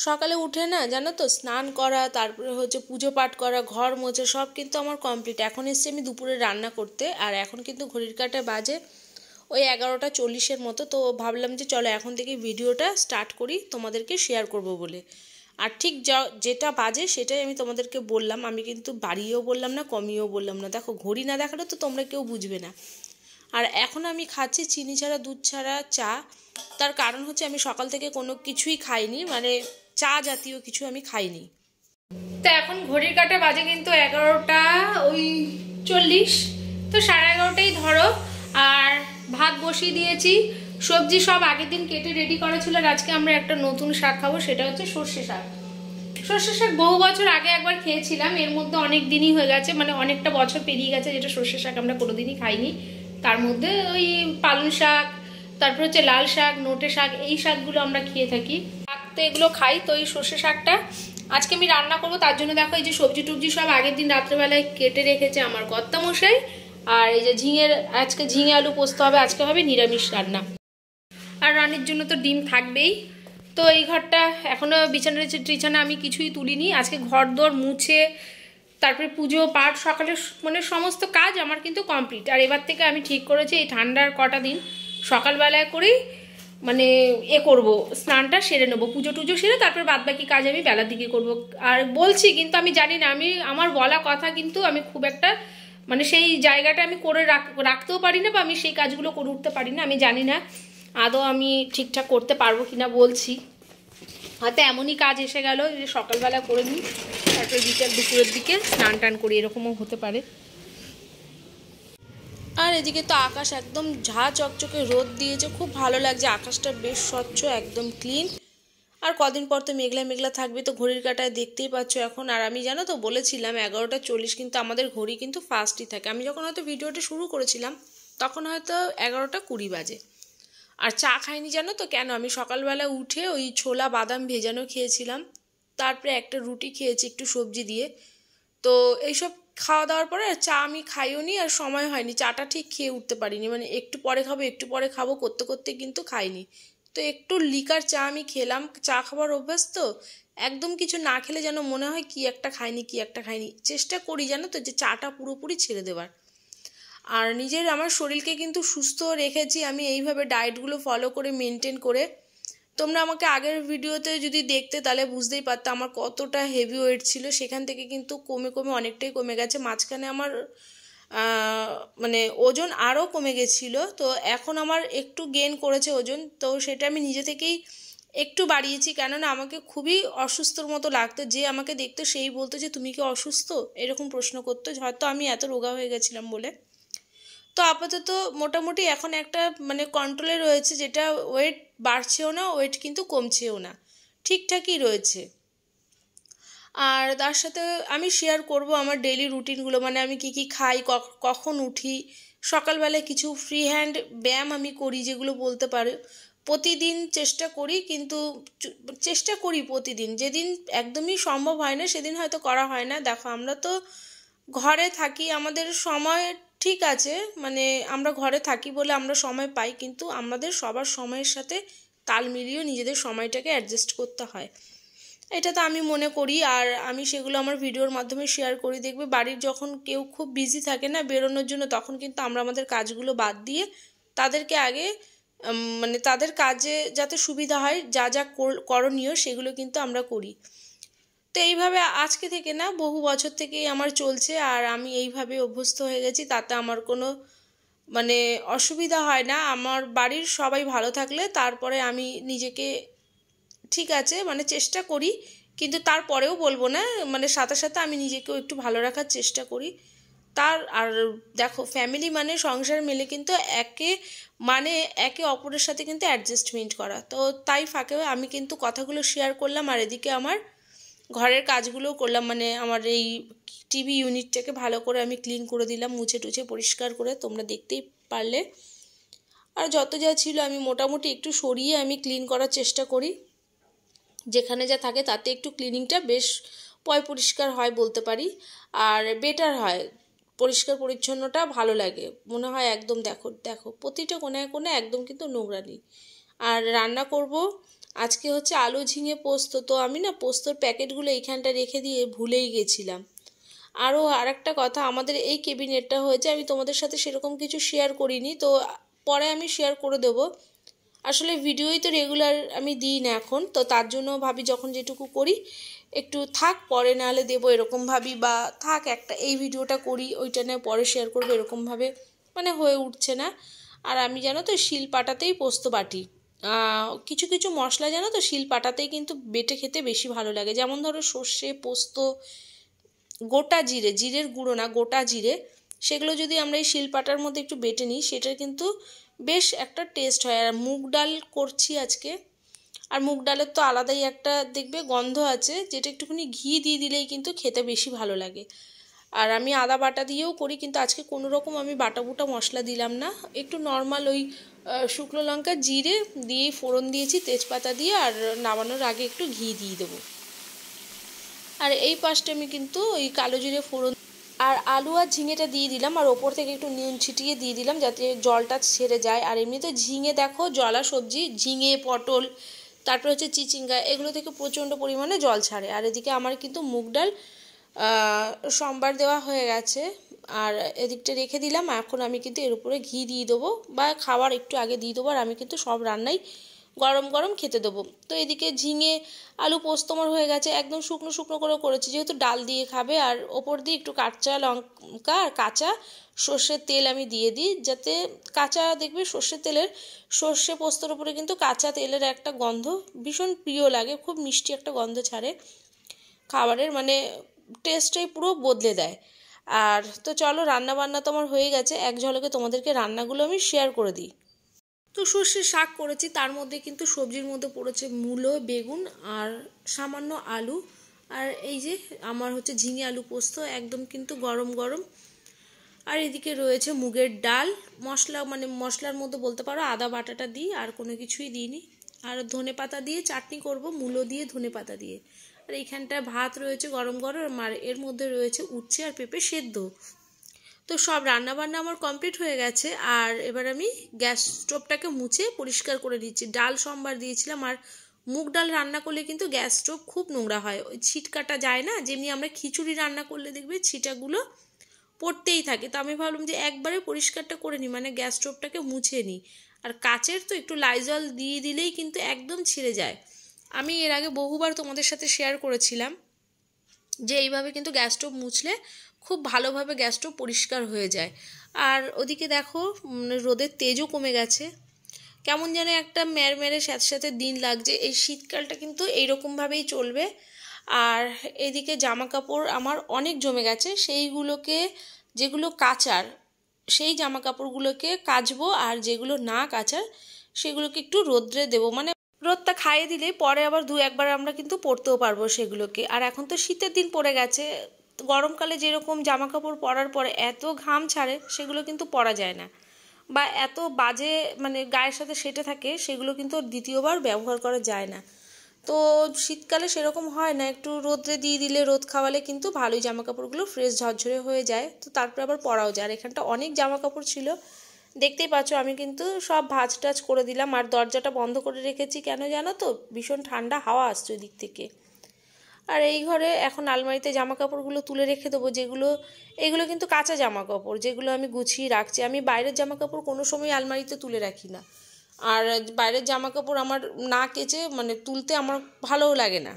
সকালে উঠে না জানো তো স্নান করা, তারপরে হচ্ছে পুজো পাঠ করা, ঘর মোছা সব কিন্তু আমার কমপ্লিট। এখন এসছি আমি দুপুরে রান্না করতে, আর এখন কিন্তু ঘড়ির কাঁটা বাজে ওই 11টা 40-এর মতো। তো ভাবলাম যে চলো এখন থেকে ভিডিওটা স্টার্ট করি তোমাদেরকে শেয়ার করব বলে। আর ঠিক যেটা বাজে সেটাই আমি তোমাদেরকে বললাম, আমি কিন্তু বাড়িয়েও বললাম না কমিয়েও বললাম না। দেখো ঘড়ি না দেখালে তো তোমরা কেউ বুঝবে না। আর এখন আমি খাচ্ছি চিনি ছাড়া দুধ ছাড়া চা। তার কারণ হচ্ছে আমি সকাল থেকে কোনো কিছুই খাইনি, মানে চা জাতীয় কিছু আমি খাইনি। তো এখন ঘড়ির কাঁটা বাজে কিন্তু 11টা 40। তো 11:30টাই ধরো। আর ভাত বসিয়ে দিয়েছি, সবজি সব আগের দিন কেটে রেডি করা ছিল। আর আজকে আমরা একটা নতুন শাক খাবো, সেটা হচ্ছে সর্ষে শাক। সর্ষে শাক বহু বছর আগে একবার খেয়েছিলাম, এর মধ্যে অনেক দিনই হয়ে গেছে, মানে অনেকটা বছর পেরিয়ে গেছে যেটা সর্ষে শাক আমরা কোনোদিনই খাইনি। তার মধ্যে ওই পালং শাক, তারপর হচ্ছে লাল শাক, নোটে শাক, এই শাকগুলো আমরা খেয়ে থাকি। শাক তো এগুলো খাই। তো এই সর্ষে শাকটা আজকে আমি রান্না করবো, তার জন্য দেখো এই যে সবজি টুবজি সব আগের দিন রাত্রেবেলায় কেটে রেখেছে আমার কর্তামশাই। আর এই যে আজকে ঝিঙে আলু পোস্ত হবে, আজকে হবে নিরামিষ রান্না। আর রান্নার জন্য তো ডিম থাকবেই। তো এই ঘরটা এখনও বিছানা আমি কিছুই তুলিনি। আজকে ঘর দোর মুছে তারপরে পুজো পাঠ সকালে মানে সমস্ত কাজ আমার কিন্তু কমপ্লিট। আর এবার থেকে আমি ঠিক করেছি এই ঠান্ডার কটা দিন সকালবেলায় করেই মানে করব, স্নানটা সেরে নেবো, পুজো টুজো সেরে তারপর বাদবাকি কাজ আমি বেলার দিকে করব। আর বলছি কিন্তু আমি জানি না, আমার বলা কথা কিন্তু আমি খুব একটা মানে সেই জায়গাটা আমি করে রাখতেও পারি না, বা আমি সেই কাজগুলো করে উঠতে পারি না। আমি জানি না আদৌ আমি ঠিকঠাক করতে পারবো কিনা, বলছি হয়তো এমনই কাজ এসে গেল যে সকালবেলা করে নিই, তারপরে দুপুরের দিকে স্নান টান করি, এরকমও হতে পারে। আর এদিকে তো আকাশ একদম ঝা চকচকে রোদ দিয়েছে, খুব ভালো লাগছে, আকাশটা বেশ স্বচ্ছ একদম ক্লিন। আর কদিন পর তো মেঘলা মেঘলা থাকবে, তো ঘড়ির কাঁটায় দেখতেই পাচ্ছ এখন। আর আমি জানো তো বলেছিলাম 11টা 40 কিন্তু আমাদের ঘড়ি কিন্তু ফাস্টই থাকে। আমি যখন হয়তো ভিডিওটা শুরু করেছিলাম তখন হয়তো 11টা 20 বাজে। আর চা খাইনি জানো তো কেন? আমি সকালবেলা উঠে ওই ছোলা বাদাম ভেজানো খেয়েছিলাম, তারপরে একটা রুটি খেয়েছি একটু সবজি দিয়ে। তো এইসব খাওয়া দাওয়ার পরে চা আমি খাইও নি, আর সময় হয়নি, চাটা ঠিক খেয়ে উঠতে পারিনি, মানে একটু পরে খাবো করতে করতে কিন্তু খাইনি। তো একটু লিকার চা আমি খেলাম, চা খাবার অভ্যাস তো, একদম কিছু না খেলে যেন মনে হয় কি একটা খাইনি। চেষ্টা করি জানো তো যে চাটা পুরোপুরি ছেড়ে দেওয়ার। আর আমার শরীরকে কিন্তু সুস্থ রেখেছি আমি এইভাবে ডায়েটগুলো ফলো করে মেনটেন করে। তোমরা আমাকে আগের ভিডিওতে যদি দেখতে তাহলে বুঝতেই পারতে আমার কতটা হেভি ওয়েট ছিল, সেখান থেকে কিন্তু কমে কমে অনেকটাই কমে গেছে। মাঝখানে আমার মানে ওজন আরও কমে গেছিলো, তো এখন আমার একটু গেইন করেছে ওজন। তো সেটা আমি নিজে থেকেই একটু বাড়িয়েছি, কেননা আমাকে খুবই অসুস্থর মতো লাগতো। যে আমাকে দেখতো সেই বলতো যে তুমি কি অসুস্থ, এরকম প্রশ্ন করতো, হয়তো আমি এত রোগা হয়ে গেছিলাম বলে। তো আপাতত মোটামুটি এখন একটা মানে কন্ট্রোলে রয়েছে, যেটা ওয়েট বাড়ছেও না, ওয়েট কিন্তু কমছেও না, ঠিকঠাকই রয়েছে। আর তার সাথে আমি শেয়ার করব আমার ডেইলি রুটিনগুলো, মানে আমি কি কি খাই, কখন উঠি, সকালবেলায় কিছু ফ্রি হ্যান্ড ব্যায়াম আমি করি যেগুলো বলতে পারো প্রতিদিন চেষ্টা করি, কিন্তু চেষ্টা করি প্রতিদিন, যেদিন একদমই সম্ভব হয় না সেদিন হয়তো করা হয় না। দেখো আমরা তো ঘরে থাকি, আমাদের সময় ঠিক আছে, মানে আমরা ঘরে থাকি বলে আমরা সময় পাই, কিন্তু আমাদের সবার সময়ের সাথে তাল মিলিয়েও নিজেদের সময়টাকে অ্যাডজাস্ট করতে হয়, এটা তো আমি মনে করি। আর আমি সেগুলো আমার ভিডিওর মাধ্যমে শেয়ার করি। দেখবে বাড়ির যখন কেউ খুব বিজি থাকে না বেরোনোর জন্য, তখন কিন্তু আমরা আমাদের কাজগুলো বাদ দিয়ে তাদেরকে আগে মানে তাদের কাজে যাতে সুবিধা হয় যা যা করণীয় সেগুলো কিন্তু আমরা করি। তো এইভাবে আজকে থেকে না, বহু বছর থেকেই আমার চলছে, আর আমি এইভাবে অভ্যস্ত হয়ে গেছি, তাতে আমার কোনো মানে অসুবিধা হয় না। আমার বাড়ির সবাই ভালো থাকলে তারপরে আমি নিজেকে ঠিক আছে মানে চেষ্টা করি, কিন্তু তারপরেও বলবো না, মানে সাথে সাথে আমি নিজেকেও একটু ভালো রাখার চেষ্টা করি। আর দেখো ফ্যামিলি মানে সংসার মিলে কিন্তু একে অপরের সাথে কিন্তু অ্যাডজাস্টমেন্ট করা। তো তাই ফাঁকে আমি কিন্তু কথাগুলো শেয়ার করলাম, আর এদিকে আমার ঘরের কাজগুলোও করলাম, মানে আমার এই টিভি ইউনিটটাকে ভালো করে আমি ক্লিন করে দিলাম, মুছে টুছে পরিষ্কার করে, তোমরা দেখতেই পারলে। আর যত যা ছিল আমি মোটামুটি একটু সরিয়ে আমি ক্লিন করার চেষ্টা করি, যেখানে যা থাকে তাতে একটু ক্লিনিংটা বেশ পরিষ্কার হয় বলতে পারি, আর বেটার হয়, পরিষ্কার পরিচ্ছন্নটা ভালো লাগে মনে হয় একদম। দেখো প্রতিটা কোণায় কোণায় একদম কিন্তু নোংরা নেই। আর রান্না করব, আজকে হচ্ছে আলু ঝিঙে পোস্ত। তো আমি না পোস্তর প্যাকেটগুলো এইখানটা রেখে দিয়ে ভুলেই গেছিলাম। আরও আরেকটা কথা, আমাদের এই ক্যাবিনেটটা হয়েছে, আমি তোমাদের সাথে সেরকম কিছু শেয়ার করিনি, তো পরে আমি শেয়ার করে দেবো। আসলে ভিডিওই তো রেগুলার আমি দিই না এখন, তো তার জন্য ভাবি যখন যেটুকু করি একটু থাক, পরে নাহলে দেবো এরকম ভাবি, বা থাক একটা এই ভিডিওটা করি ওইটা নিয়ে পরে শেয়ার করবো, এরকমভাবে মানে হয়ে উঠছে না। আর আমি জানো তো শিল পাটাতেই পোস্ত বাটি। কিছু কিছু মশলা জানো তো শিল পাটাতেই কিন্তু বেটে খেতে বেশি ভালো লাগে, যেমন ধরো সর্ষে, পোস্ত, গোটা জিরে, জিরের গুঁড়ো না গোটা জিরে, সেগুলো যদি আমরা এই শিলপাটার মধ্যে একটু বেটে নিই সেটার কিন্তু বেশ একটা টেস্ট হয়। আর মুগ ডাল করছি আজকে, আর মুগ ডালের তো আলাদাই একটা দেখবে গন্ধ আছে, যেটা একটুখানি ঘি দিয়ে দিলেই কিন্তু খেতে বেশি ভালো লাগে। আর আমি আদা বাটা দিয়েও করি, কিন্তু আজকে কোনো রকম আমি বাটা বুটা মশলা দিলাম না, একটু নর্মাল ওই শুকনো লঙ্কা জিরে দিয়েই ফোড়ন দিয়েছি তেজপাতা দিয়ে, আর নামানোর আগে একটু ঘি দিয়ে দেবো। আর এই পাশটা আমি কিন্তু ওই কালো জিরে ফোড়ন আর আলু আর ঝিঙেটা দিয়ে দিলাম, আর ওপর থেকে একটু নুন ছিটিয়ে দিয়ে দিলাম যাতে জলটা ছেড়ে যায়। আর এমনিতে ঝিঙে দেখো জলা সবজি, ঝিঙে পটল তারপর হচ্ছে চিচিঙ্গা, এগুলো থেকে প্রচণ্ড পরিমাণে জল ছাড়ে। আর এদিকে আমার কিন্তু মুগ ডাল সম্বার দেওয়া হয়ে গেছে, আর এদিকটা রেখে দিলাম। এখন আমি কিন্তু এর উপরে ঘি দিয়ে দেবো, বা খাওয়ার একটু আগে দিয়ে দেবো। আর আমি কিন্তু সব রান্নাই গরম গরম খেতে দেবো। তো এদিকে ঝিঙে আলু পোস্ত আমার হয়ে গেছে, একদম শুকনো শুকনো করে করেছি যেহেতু ডাল দিয়ে খাবে। আর ওপর দিয়ে একটু কাঁচা লঙ্কা আর কাঁচা সর্ষের তেল আমি দিয়ে দিই, যাতে কাঁচা দেখবে সর্ষের তেলের, সর্ষে পোস্তর উপরে কিন্তু কাঁচা তেলের একটা গন্ধ ভীষণ প্রিয় লাগে, খুব মিষ্টি একটা গন্ধ ছাড়ে, খাবারের মানে টেস্টটাই পুরো বদলে দেয়। আর তো চলো, রান্না বান্না তো আমার হয়ে গেছে, এক ঝলকে তোমাদেরকে রান্নাগুলো আমি শেয়ার করে দিই। তো সর্ষে শাক করেছি, তার মধ্যে কিন্তু সবজির মধ্যে পড়েছে মূলো, বেগুন আর সামান্য আলু। আর এই যে আমার হচ্ছে ঝিঙে আলু পোস্ত, একদম কিন্তু গরম গরম। আর এদিকে রয়েছে মুগের ডাল, মশলা মানে মশলার মধ্যে বলতে পারো আদা বাটাটা দিই, আর কোনো কিছুই দিইনি। আর ধনে পাতা দিয়ে চাটনি করব, মূলো দিয়ে ধনে পাতা দিয়ে। আর এইখানটায় ভাত রয়েছে গরম গরম, আর এর মধ্যে রয়েছে উচ্ছে আর পেঁপে সেদ্ধ। তো সব রান্না বান্না আমার কমপ্লিট হয়ে গেছে। আর এবার আমি গ্যাস স্টোভটাকে মুছে পরিষ্কার করে দিচ্ছি। ডাল সম্বার দিয়েছিলাম, আর মুগ ডাল রান্না করলে কিন্তু গ্যাস স্টোভ খুব নোংরা হয়, ওই ছিটকাটা যায় না, যেমনি আমরা খিচুড়ি রান্না করলে দেখবে ছিটাগুলো পড়তেই থাকে। তো আমি ভাবলাম যে একবারে পরিষ্কারটা করে নিই, মানে গ্যাস স্টোভটাকে মুছে নিই। আর কাচের তো একটু লাইজল দিয়ে দিলেই কিন্তু একদম ছিঁড়ে যায়। আমি এর আগে বহুবার তোমাদের সাথে শেয়ার করেছিলাম যে এইভাবে কিন্তু গ্যাস স্টোভ মুছলে খুব ভালোভাবে গ্যাস স্টোভ পরিষ্কার হয়ে যায়। আর ওদিকে দেখো রোদের তেজও কমে গেছে, কেমন যেন একটা ম্যারম্যারে সাথে সাথে দিন লাগছে। এই শীতকালটা কিন্তু এইরকমভাবেই চলবে। আর এদিকে জামা কাপড় আমার অনেক জমে গেছে, সেইগুলোকে যেগুলো কাচার সেই জামা কাপড়গুলোকে কাচবো, আর যেগুলো না কাচার সেগুলোকে একটু রোদ্রে দেবো, মানে রোদটা খাইয়ে দিলে পরে আবার দু একবার আমরা কিন্তু পরতেও পারবো সেগুলোকে। আর এখন তো শীতের দিন পড়ে গেছে, গরমকালে যেরকম জামা কাপড় পরার পরে এত ঘাম ছাড়ে সেগুলো কিন্তু পরা যায় না, বা এত বাজে মানে গায়ের সাথে সেটে থাকে, সেগুলো কিন্তু দ্বিতীয়বার ব্যবহার করা যায় না। তো শীতকালে সেরকম হয় না, একটু রোদ্রে দিয়ে দিলে, রোদ খাওয়ালে কিন্তু ভালোই জামা কাপড়গুলো ফ্রেশ ঝরঝরে হয়ে যায়, তো তারপরে আবার পরাও যায়। আর এখানটা অনেক জামা কাপড় ছিল, দেখতেই পাচ্ছ আমি কিন্তু সব ভাঁজ টাজ করে দিলাম। আর দরজাটা বন্ধ করে রেখেছি কেন জানো তো, ভীষণ ঠান্ডা হাওয়া আসছে ওই দিক থেকে। আর এই ঘরে এখন আলমারিতে জামা কাপড়গুলো তুলে রেখে দেবো, যেগুলো এগুলো কিন্তু কাঁচা জামা কাপড়, যেগুলো আমি গুছিয়ে রাখছি। আমি বাইরের জামা কাপড় কোনো সময় আলমারিতে তুলে রাখি না, আর বাইরের জামা কাপড় আমার না কেচে মানে তুলতে আমার ভালোও লাগে না।